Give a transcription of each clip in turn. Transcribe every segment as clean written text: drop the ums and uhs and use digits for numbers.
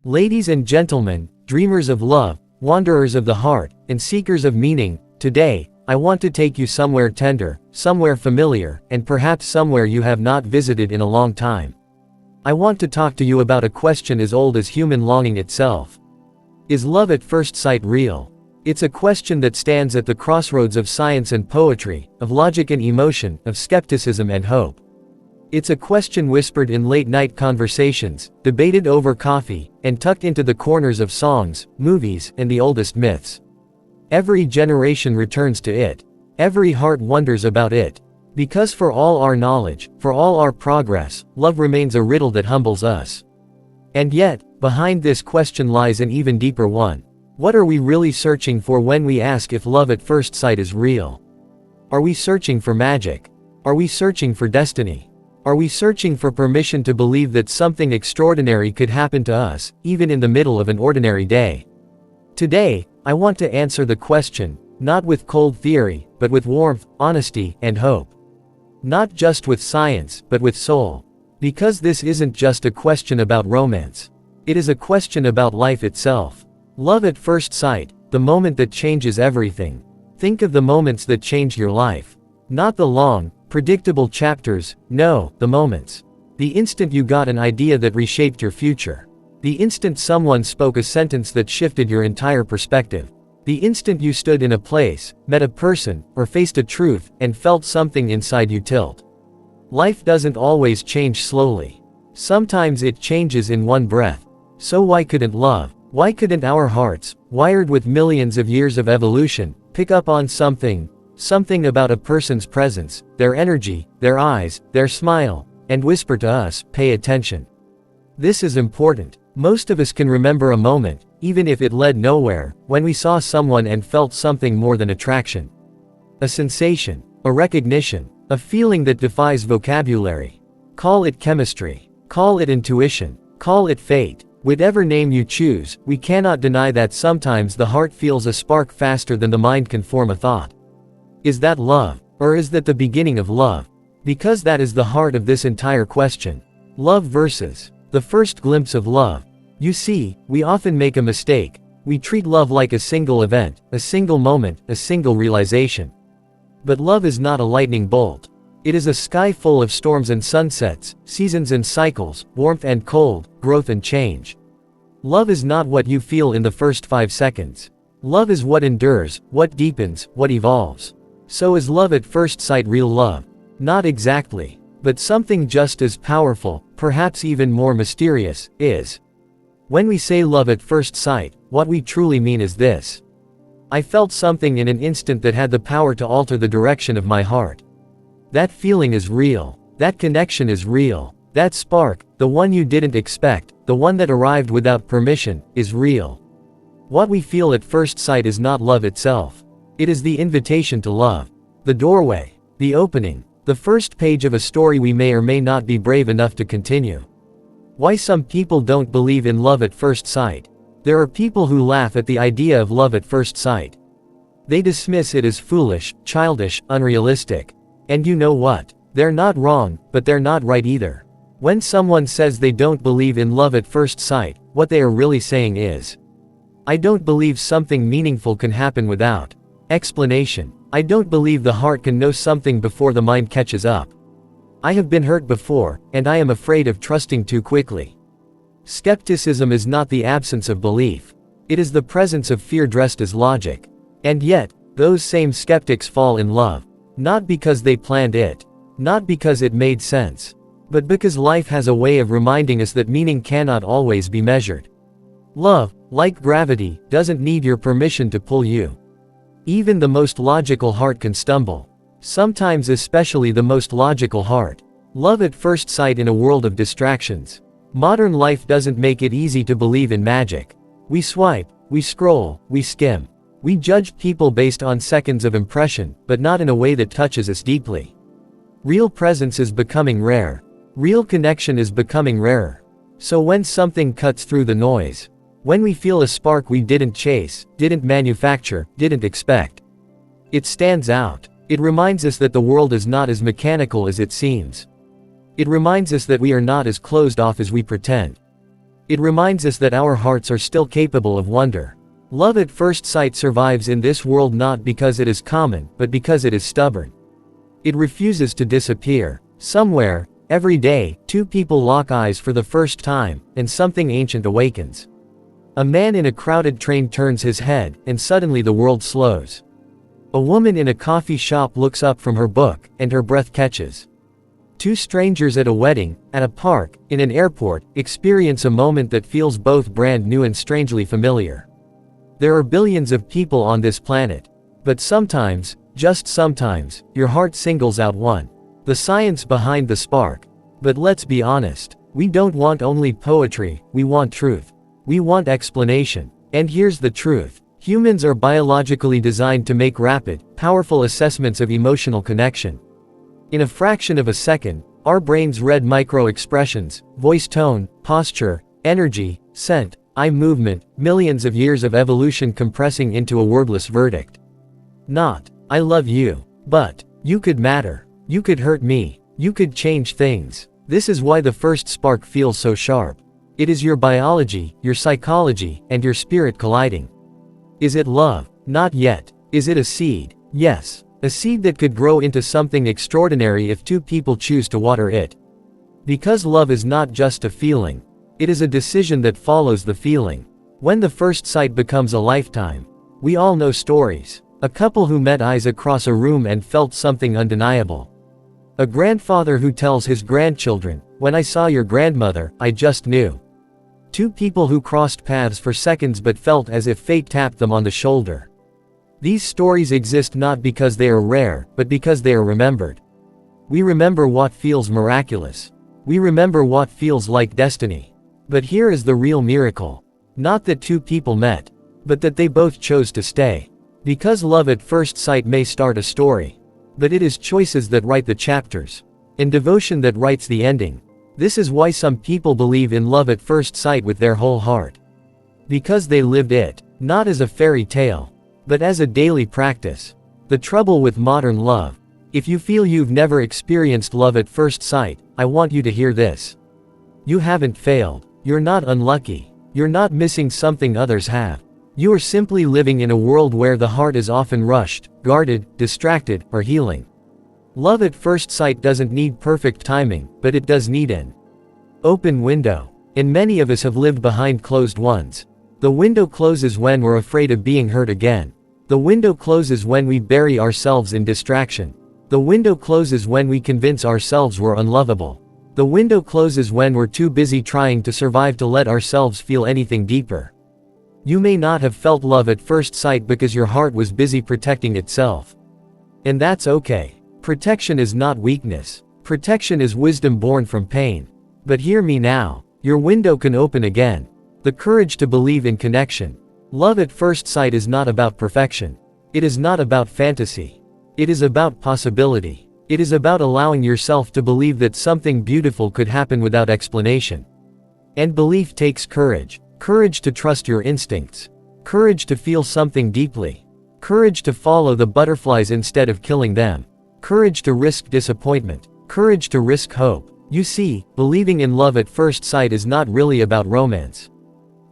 Ladies and gentlemen, dreamers of love, wanderers of the heart, and seekers of meaning, today, I want to take you somewhere tender, somewhere familiar, and perhaps somewhere you have not visited in a long time. I want to talk to you about a question as old as human longing itself. Is love at first sight real? It's a question that stands at the crossroads of science and poetry, of logic and emotion, of skepticism and hope. It's a question whispered in late-night conversations, debated over coffee, and tucked into the corners of songs, movies, and the oldest myths. Every generation returns to it. Every heart wonders about it. Because for all our knowledge, for all our progress, love remains a riddle that humbles us. And yet, behind this question lies an even deeper one. What are we really searching for when we ask if love at first sight is real? Are we searching for magic? Are we searching for destiny? Are we searching for permission to believe that something extraordinary could happen to us, even in the middle of an ordinary day? Today, I want to answer the question, not with cold theory, but with warmth, honesty, and hope. Not just with science, but with soul. Because this isn't just a question about romance. It is a question about life itself. Love at first sight, the moment that changes everything. Think of the moments that change your life. Not the long, predictable chapters, no, the moments. The instant you got an idea that reshaped your future. The instant someone spoke a sentence that shifted your entire perspective. The instant you stood in a place, met a person, or faced a truth, and felt something inside you tilt. Life doesn't always change slowly. Sometimes it changes in one breath. So why couldn't love? Why couldn't our hearts, wired with millions of years of evolution, pick up on something about a person's presence, their energy, their eyes, their smile, and whisper to us, pay attention. This is important. Most of us can remember a moment, even if it led nowhere, when we saw someone and felt something more than attraction. A sensation, a recognition, a feeling that defies vocabulary. Call it chemistry, call it intuition, call it fate. Whatever name you choose, we cannot deny that sometimes the heart feels a spark faster than the mind can form a thought. Is that love? Or is that the beginning of love? Because that is the heart of this entire question. Love versus the first glimpse of love. You see, we often make a mistake. We treat love like a single event, a single moment, a single realization. But love is not a lightning bolt. It is a sky full of storms and sunsets, seasons and cycles, warmth and cold, growth and change. Love is not what you feel in the first 5 seconds. Love is what endures, what deepens, what evolves. So is love at first sight real love? Not exactly. But something just as powerful, perhaps even more mysterious, is. When we say love at first sight, what we truly mean is this. I felt something in an instant that had the power to alter the direction of my heart. That feeling is real. That connection is real. That spark, the one you didn't expect, the one that arrived without permission, is real. What we feel at first sight is not love itself. It is the invitation to love. The doorway. The opening. The first page of a story we may or may not be brave enough to continue. Why some people don't believe in love at first sight. There are people who laugh at the idea of love at first sight. They dismiss it as foolish, childish, unrealistic. And you know what? They're not wrong, but they're not right either. When someone says they don't believe in love at first sight, what they are really saying is, I don't believe something meaningful can happen without explanation. I don't believe the heart can know something before the mind catches up. I have been hurt before, and I am afraid of trusting too quickly. Skepticism is not the absence of belief. It is the presence of fear dressed as logic. And yet, those same skeptics fall in love. Not because they planned it. Not because it made sense. But because life has a way of reminding us that meaning cannot always be measured. Love, like gravity, doesn't need your permission to pull you. Even the most logical heart can stumble. Sometimes especially the most logical heart. Love at first sight in a world of distractions. Modern life doesn't make it easy to believe in magic. We swipe, we scroll, we skim. We judge people based on seconds of impression, but not in a way that touches us deeply. Real presence is becoming rare. Real connection is becoming rarer. So when something cuts through the noise, when we feel a spark we didn't chase, didn't manufacture, didn't expect, it stands out. It reminds us that the world is not as mechanical as it seems. It reminds us that we are not as closed off as we pretend. It reminds us that our hearts are still capable of wonder. Love at first sight survives in this world not because it is common, but because it is stubborn. It refuses to disappear. Somewhere, every day, two people lock eyes for the first time, and something ancient awakens. A man in a crowded train turns his head, and suddenly the world slows. A woman in a coffee shop looks up from her book, and her breath catches. Two strangers at a wedding, at a park, in an airport, experience a moment that feels both brand new and strangely familiar. There are billions of people on this planet. But sometimes, just sometimes, your heart singles out one. The science behind the spark. But let's be honest, we don't want only poetry, we want truth. We want explanation. And here's the truth. Humans are biologically designed to make rapid, powerful assessments of emotional connection. In a fraction of a second, our brains read micro-expressions, voice tone, posture, energy, scent, eye movement, millions of years of evolution compressing into a wordless verdict. Not, I love you, but, you could matter. You could hurt me. You could change things. This is why the first spark feels so sharp. It is your biology, your psychology, and your spirit colliding. Is it love? Not yet. Is it a seed? Yes. A seed that could grow into something extraordinary if two people choose to water it. Because love is not just a feeling. It is a decision that follows the feeling. When the first sight becomes a lifetime. We all know stories. A couple who met eyes across a room and felt something undeniable. A grandfather who tells his grandchildren, "When I saw your grandmother, I just knew." Two people who crossed paths for seconds but felt as if fate tapped them on the shoulder. These stories exist not because they are rare, but because they are remembered. We remember what feels miraculous. We remember what feels like destiny. But here is the real miracle. Not that two people met, but that they both chose to stay. Because love at first sight may start a story. But it is choices that write the chapters. And devotion that writes the ending. This is why some people believe in love at first sight with their whole heart. Because they lived it, not as a fairy tale, but as a daily practice. The trouble with modern love. If you feel you've never experienced love at first sight, I want you to hear this. You haven't failed. You're not unlucky. You're not missing something others have. You are simply living in a world where the heart is often rushed, guarded, distracted, or healing. Love at first sight doesn't need perfect timing, but it does need an open window. And many of us have lived behind closed ones. The window closes when we're afraid of being hurt again. The window closes when we bury ourselves in distraction. The window closes when we convince ourselves we're unlovable. The window closes when we're too busy trying to survive to let ourselves feel anything deeper. You may not have felt love at first sight because your heart was busy protecting itself. And that's okay. Protection is not weakness. Protection is wisdom born from pain. But hear me now. Your window can open again. The courage to believe in connection. Love at first sight is not about perfection. It is not about fantasy. It is about possibility. It is about allowing yourself to believe that something beautiful could happen without explanation. And belief takes courage. Courage to trust your instincts. Courage to feel something deeply. Courage to follow the butterflies instead of killing them. Courage to risk disappointment. Courage to risk hope. You see, believing in love at first sight is not really about romance.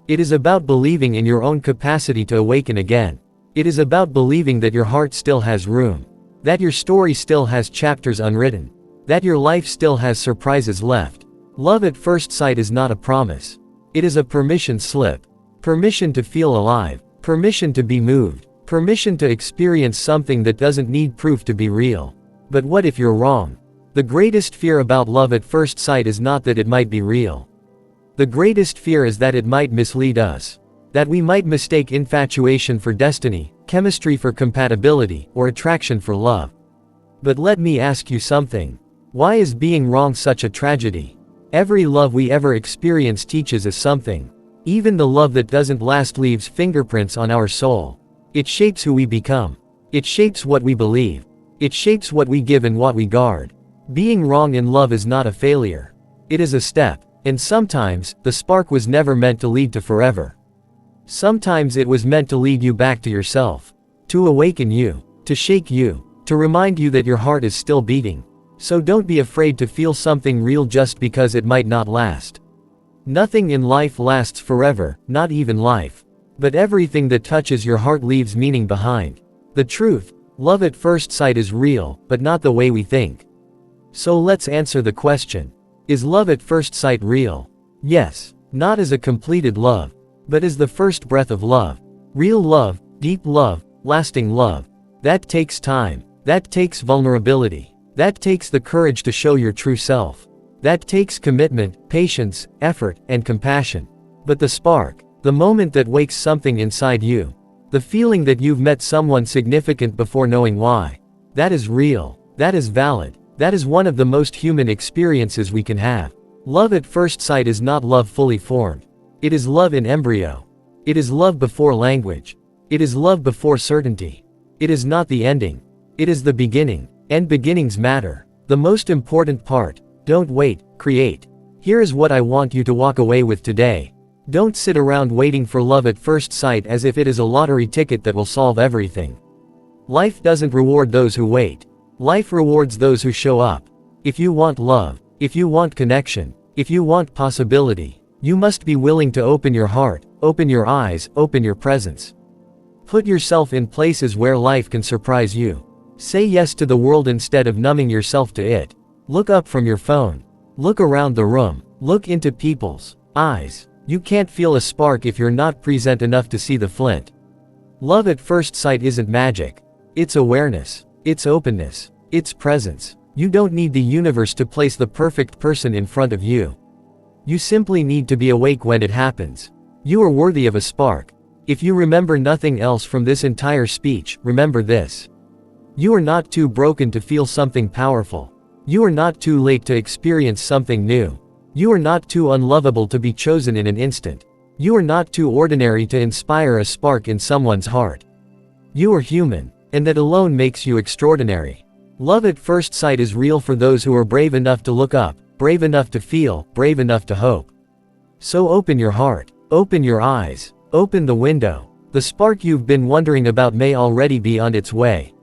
It is about believing in your own capacity to awaken again. It is about believing that your heart still has room. That your story still has chapters unwritten. That your life still has surprises left. Love at first sight is not a promise. It is a permission slip. Permission to feel alive. Permission to be moved. Permission to experience something that doesn't need proof to be real. But what if you're wrong? The greatest fear about love at first sight is not that it might be real. The greatest fear is that it might mislead us. That we might mistake infatuation for destiny, chemistry for compatibility, or attraction for love. But let me ask you something. Why is being wrong such a tragedy? Every love we ever experience teaches us something. Even the love that doesn't last leaves fingerprints on our soul. It shapes who we become. It shapes what we believe. It shapes what we give and what we guard. Being wrong in love is not a failure. It is a step. And sometimes, the spark was never meant to lead to forever. Sometimes it was meant to lead you back to yourself. To awaken you. To shake you. To remind you that your heart is still beating. So don't be afraid to feel something real just because it might not last. Nothing in life lasts forever, not even life. But everything that touches your heart leaves meaning behind. The truth, love at first sight is real, but not the way we think. So let's answer the question. Is love at first sight real? Yes. Not as a completed love, but as the first breath of love. Real love, deep love, lasting love. That takes time. That takes vulnerability. That takes the courage to show your true self. That takes commitment, patience, effort, and compassion. But the spark, the moment that wakes something inside you, the feeling that you've met someone significant before knowing why, that is real, that is valid, that is one of the most human experiences we can have. Love at first sight is not love fully formed. It is love in embryo. It is love before language. It is love before certainty. It is not the ending. It is the beginning. And beginnings matter. The most important part, don't wait, create. Here is what I want you to walk away with today. Don't sit around waiting for love at first sight as if it is a lottery ticket that will solve everything. Life doesn't reward those who wait. Life rewards those who show up. If you want love, if you want connection, if you want possibility, you must be willing to open your heart, open your eyes, open your presence. Put yourself in places where life can surprise you. Say yes to the world instead of numbing yourself to it. Look up from your phone. Look around the room. Look into people's eyes. You can't feel a spark if you're not present enough to see the flint. Love at first sight isn't magic. It's awareness. It's openness. It's presence. You don't need the universe to place the perfect person in front of you. You simply need to be awake when it happens. You are worthy of a spark. If you remember nothing else from this entire speech, remember this. You are not too broken to feel something powerful. You are not too late to experience something new. You are not too unlovable to be chosen in an instant. You are not too ordinary to inspire a spark in someone's heart. You are human, and that alone makes you extraordinary. Love at first sight is real for those who are brave enough to look up, brave enough to feel, brave enough to hope. So open your heart, open your eyes, open the window. The spark you've been wondering about may already be on its way.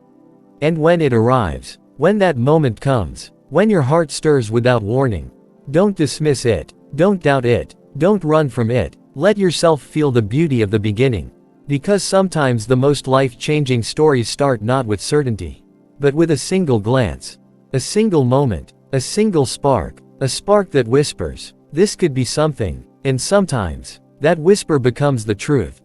And when it arrives, when that moment comes, when your heart stirs without warning, don't dismiss it, don't doubt it, don't run from it, let yourself feel the beauty of the beginning. Because sometimes the most life-changing stories start not with certainty, but with a single glance, a single moment, a single spark, a spark that whispers, this could be something, and sometimes, that whisper becomes the truth.